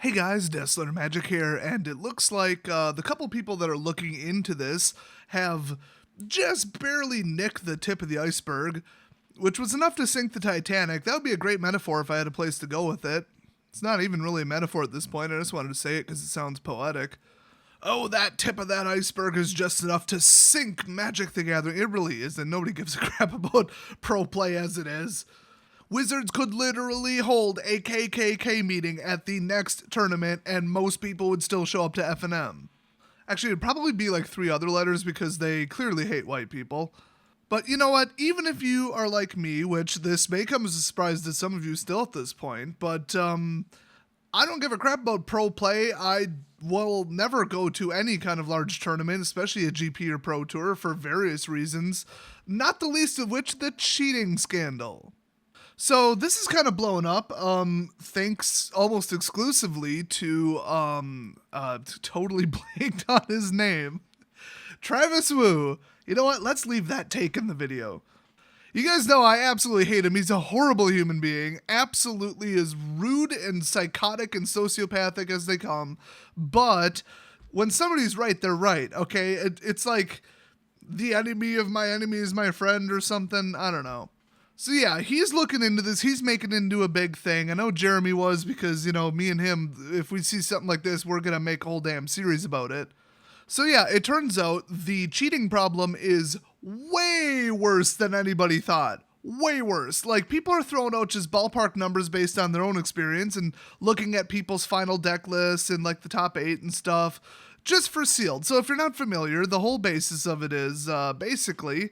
Hey guys, Dessler Magic here, and it looks like the couple people that are looking into this have just barely nicked the tip of the iceberg, which was enough to sink the Titanic. That would be a great metaphor if I had a place to go with it. It's not even really a metaphor at this point, I just wanted to say it because it sounds poetic. Oh, that tip of that iceberg is just enough to sink Magic the Gathering. It really is, and nobody gives a crap about pro play as it is. Wizards could literally hold a KKK meeting at the next tournament and most people would still show up to F&M. Actually, it'd probably be like 3 other letters because they clearly hate white people. But you know what? Even if you are like me, which this may come as a surprise to some of you still at this point, but I don't give a crap about pro play. I will never go to any kind of large tournament, especially a GP or Pro Tour, for various reasons, not the least of which the cheating scandal. So this is kind of blown up, thanks almost exclusively to, totally blanked on his name, Travis Wu. You know what? Let's leave that take in the video. You guys know I absolutely hate him. He's a horrible human being, absolutely as rude and psychotic and sociopathic as they come. But when somebody's right, they're right, okay? It's like the enemy of my enemy is my friend or something. I don't know. So yeah, he's looking into this. He's making it into a big thing. I know Jeremy was because, you know, me and him, if we see something like this, we're going to make a whole damn series about it. So yeah, it turns out the cheating problem is way worse than anybody thought. Way worse. Like, people are throwing out just ballpark numbers based on their own experience and looking at people's final deck lists and like the top 8 and stuff just for sealed. So if you're not familiar, the whole basis of it is basically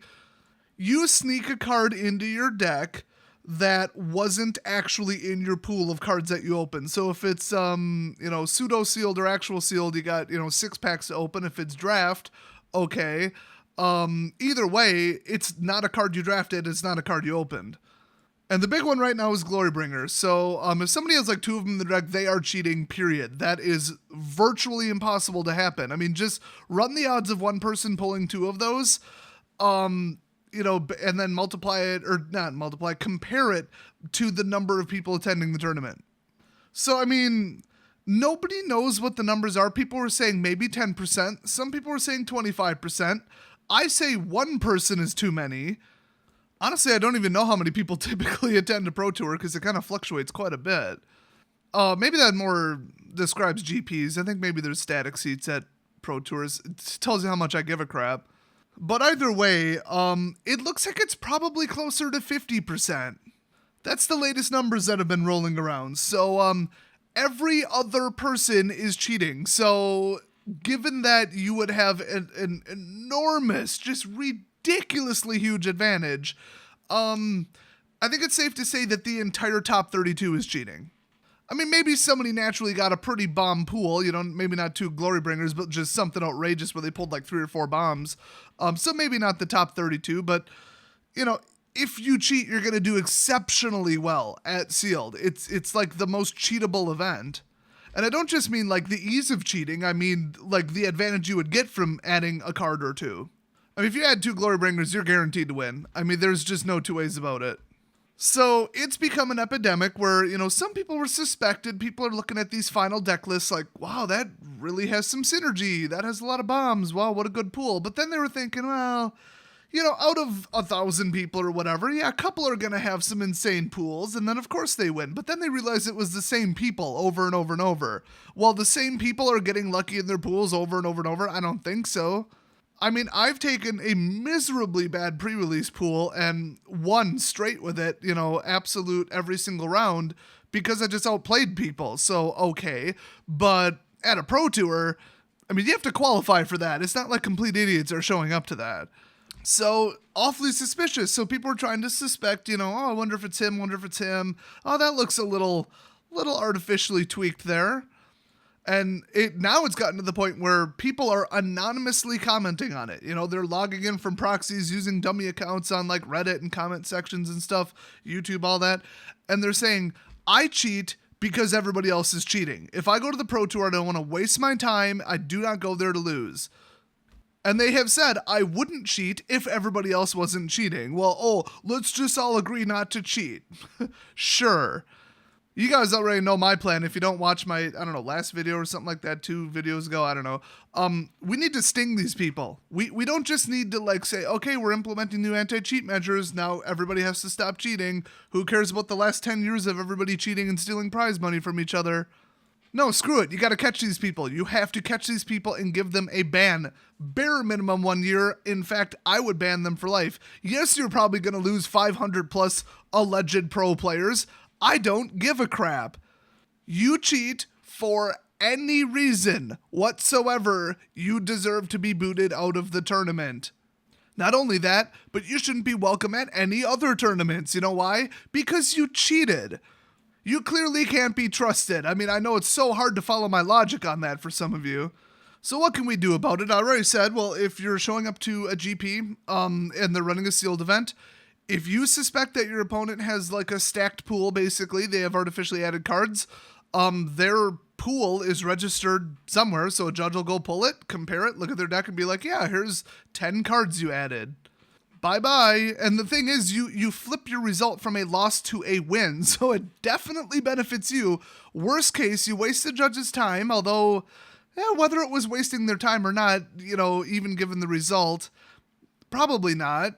you sneak a card into your deck that wasn't actually in your pool of cards that you open. So if it's, pseudo sealed or actual sealed, you got, 6 packs to open. If it's draft, okay. Either way, it's not a card you drafted. It's not a card you opened. And the big one right now is Glorybringer. So if somebody has like 2 of them in the deck, they are cheating, period. That is virtually impossible to happen. I mean, just run the odds of one person pulling 2 of those. And then compare it to the number of people attending the tournament. So, I mean, nobody knows what the numbers are. People were saying maybe 10%. Some people were saying 25%. I say 1 person is too many. Honestly, I don't even know how many people typically attend a Pro Tour because it kind of fluctuates quite a bit. Maybe that more describes GPs. I think maybe there's static seats at Pro Tours. It tells you how much I give a crap. But either way, it looks like it's probably closer to 50%. That's the latest numbers that have been rolling around. So, every other person is cheating. So, given that you would have an enormous, just ridiculously huge advantage, I think it's safe to say that the entire top 32 is cheating. I mean, maybe somebody naturally got a pretty bomb pool, maybe not 2 Glorybringers, but just something outrageous where they pulled like 3 or 4 bombs. So maybe not the top 32, but, if you cheat, you're going to do exceptionally well at Sealed. It's like the most cheatable event. And I don't just mean like the ease of cheating, I mean like the advantage you would get from adding a card or 2. I mean, if you add 2 Glorybringers, you're guaranteed to win. I mean, there's just no 2 ways about it. So it's become an epidemic where, some people were suspected. People are looking at these final deck lists like, wow, that really has some synergy. That has a lot of bombs. Wow, what a good pool. But then they were thinking, well, out of 1,000 people or whatever, yeah, a couple are going to have some insane pools. And then, of course, they win. But then they realized it was the same people over and over and over. Well, the same people are getting lucky in their pools over and over and over. I don't think so. I mean, I've taken a miserably bad pre-release pool and won straight with it, absolute every single round because I just outplayed people. So, okay. But at a Pro Tour, I mean, you have to qualify for that. It's not like complete idiots are showing up to that. So, awfully suspicious. So people are trying to suspect, I wonder if it's him, Oh, that looks a little artificially tweaked there. And now it's gotten to the point where people are anonymously commenting on it. They're logging in from proxies using dummy accounts on like Reddit and comment sections and stuff, YouTube, all that. And they're saying, I cheat because everybody else is cheating. If I go to the Pro Tour, I don't want to waste my time. I do not go there to lose. And they have said, I wouldn't cheat if everybody else wasn't cheating. Well, let's just all agree not to cheat. Sure. You guys already know my plan. If you don't watch my, I don't know, last video or something like that, 2 videos ago, I don't know. We need to sting these people. We don't just need to like say, okay, we're implementing new anti-cheat measures. Now everybody has to stop cheating. Who cares about the last 10 years of everybody cheating and stealing prize money from each other? No, screw it. You got to catch these people. You have to catch these people and give them a ban. Bare minimum 1 year. In fact, I would ban them for life. Yes, you're probably going to lose 500 plus alleged pro players. I don't give a crap. You cheat for any reason whatsoever, you deserve to be booted out of the tournament. Not only that, but you shouldn't be welcome at any other tournaments. You know why? Because you cheated. You clearly can't be trusted. I mean, I know it's so hard to follow my logic on that for some of you. So what can we do about it? I already said, well, if you're showing up to a GP and they're running a sealed event, if you suspect that your opponent has like a stacked pool, basically, they have artificially added cards, their pool is registered somewhere, so a judge will go pull it, compare it, look at their deck and be like, yeah, here's 10 cards you added. Bye-bye. And the thing is, you flip your result from a loss to a win, so it definitely benefits you. Worst case, you waste the judge's time, although whether it was wasting their time or not, even given the result, probably not.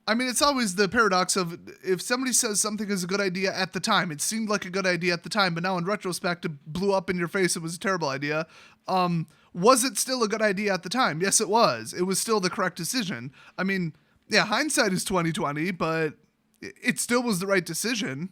I mean, it's always the paradox of if somebody says something is a good idea at the time, it seemed like a good idea at the time, but now in retrospect, it blew up in your face, it was a terrible idea. Was it still a good idea at the time? Yes, it was. It was still the correct decision. I mean, yeah, hindsight is 20/20, but it still was the right decision.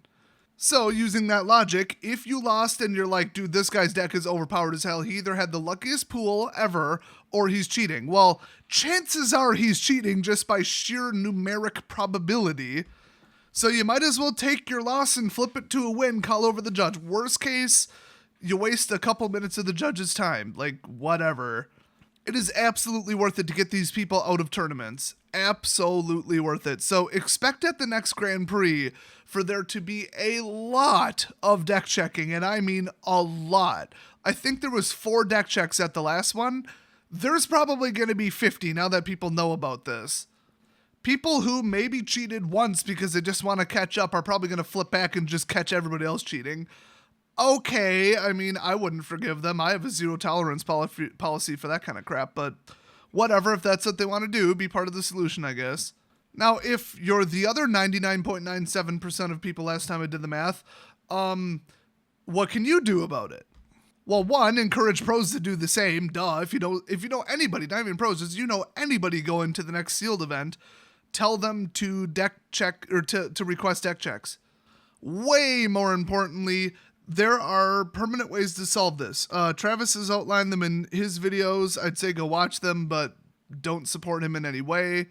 So, using that logic, if you lost and you're like, dude, this guy's deck is overpowered as hell, he either had the luckiest pool ever, or he's cheating. Well, chances are he's cheating just by sheer numeric probability. So you might as well take your loss and flip it to a win, call over the judge. Worst case, you waste a couple minutes of the judge's time. Like, whatever. It is absolutely worth it to get these people out of tournaments. Absolutely worth it. So expect at the next Grand Prix for there to be a lot of deck checking, and I mean a lot. I think there was 4 deck checks at the last one. There's probably going to be 50 now that people know about this. People who maybe cheated once because they just want to catch up are probably going to flip back and just catch everybody else cheating. Okay, I mean, I wouldn't forgive them. I have a zero tolerance policy for that kind of crap, but whatever, if that's what they want to do, be part of the solution, I guess. Now, if you're the other 99.97% of people last time I did the math, what can you do about it? Well, one, encourage pros to do the same. Duh. If you know anybody, not even pros, just anybody going to the next sealed event, tell them to deck check or to request deck checks. Way more importantly, there are permanent ways to solve this. Travis has outlined them in his videos. I'd say go watch them, but don't support him in any way.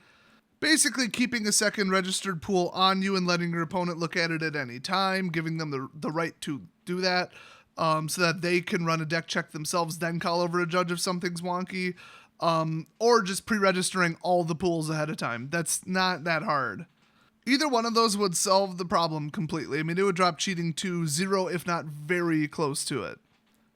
Basically, keeping a second registered pool on you and letting your opponent look at it at any time, giving them the right to do that, so that they can run a deck check themselves, then call over a judge if something's wonky, or just pre-registering all the pools ahead of time. That's not that hard. Either one of those would solve the problem completely. I mean, it would drop cheating to 0, if not very close to it.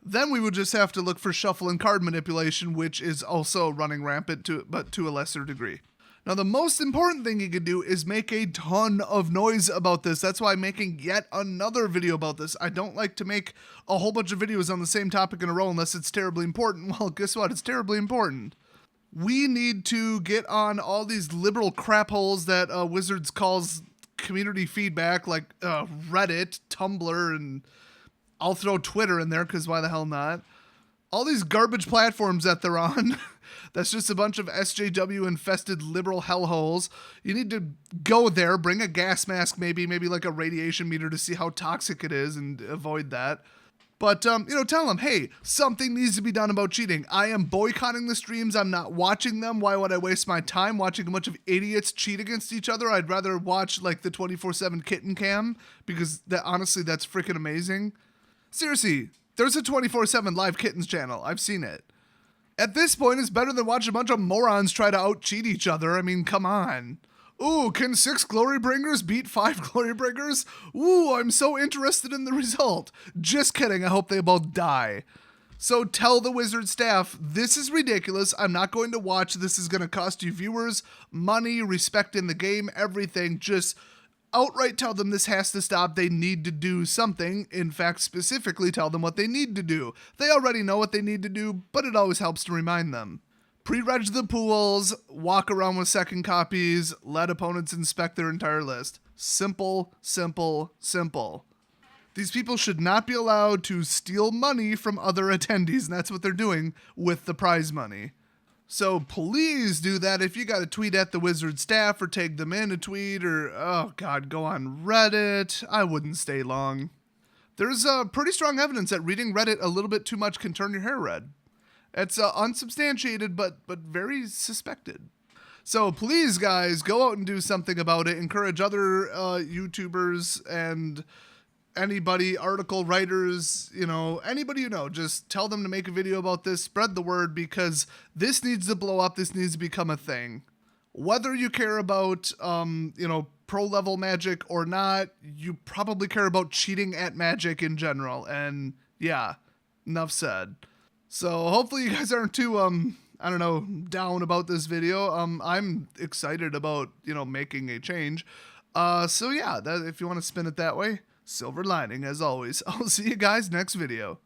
Then we would just have to look for shuffle and card manipulation, which is also running rampant, but to a lesser degree. Now, the most important thing you can do is make a ton of noise about this. That's why I'm making yet another video about this. I don't like to make a whole bunch of videos on the same topic in a row unless it's terribly important. Well, guess what? It's terribly important. We need to get on all these liberal crap holes that Wizards calls community feedback, like Reddit, Tumblr, and I'll throw Twitter in there because why the hell not? All these garbage platforms that they're on. That's just a bunch of SJW-infested liberal hellholes. You need to go there, bring a gas mask, maybe like a radiation meter to see how toxic it is and avoid that. But, tell them, hey, something needs to be done about cheating. I am boycotting the streams. I'm not watching them. Why would I waste my time watching a bunch of idiots cheat against each other? I'd rather watch, like, the 24/7 kitten cam because, honestly, that's freaking amazing. Seriously, there's a 24/7 live kittens channel. I've seen it. At this point, it's better than watching a bunch of morons try to out-cheat each other. I mean, come on. Ooh, can 6 Glorybringers beat 5 Glorybringers? Ooh, I'm so interested in the result. Just kidding, I hope they both die. So tell the Wizard staff, this is ridiculous, I'm not going to watch, this is going to cost you viewers, money, respect in the game, everything. Just outright tell them this has to stop. They need to do something. In fact, specifically tell them what they need to do. They already know what they need to do, but it always helps to remind them. Pre-reg the pools, walk around with second copies, let opponents inspect their entire list. Simple, simple, simple. These people should not be allowed to steal money from other attendees, and that's what they're doing with the prize money. So please do that. If you got to tweet at the Wizard staff or tag them in a tweet or, oh God, go on Reddit. I wouldn't stay long. There's pretty strong evidence that reading Reddit a little bit too much can turn your hair red. It's unsubstantiated, but very suspected. So please, guys, go out and do something about it. Encourage other YouTubers and anybody, article writers, anybody you know, just tell them to make a video about this, spread the word, because this needs to blow up. This needs to become a thing. Whether you care about, pro level Magic or not, you probably care about cheating at Magic in general. And yeah, enough said. So hopefully you guys aren't too, down about this video. I'm excited about, making a change. So yeah, if you want to spin it that way, silver lining as always. I'll see you guys next video.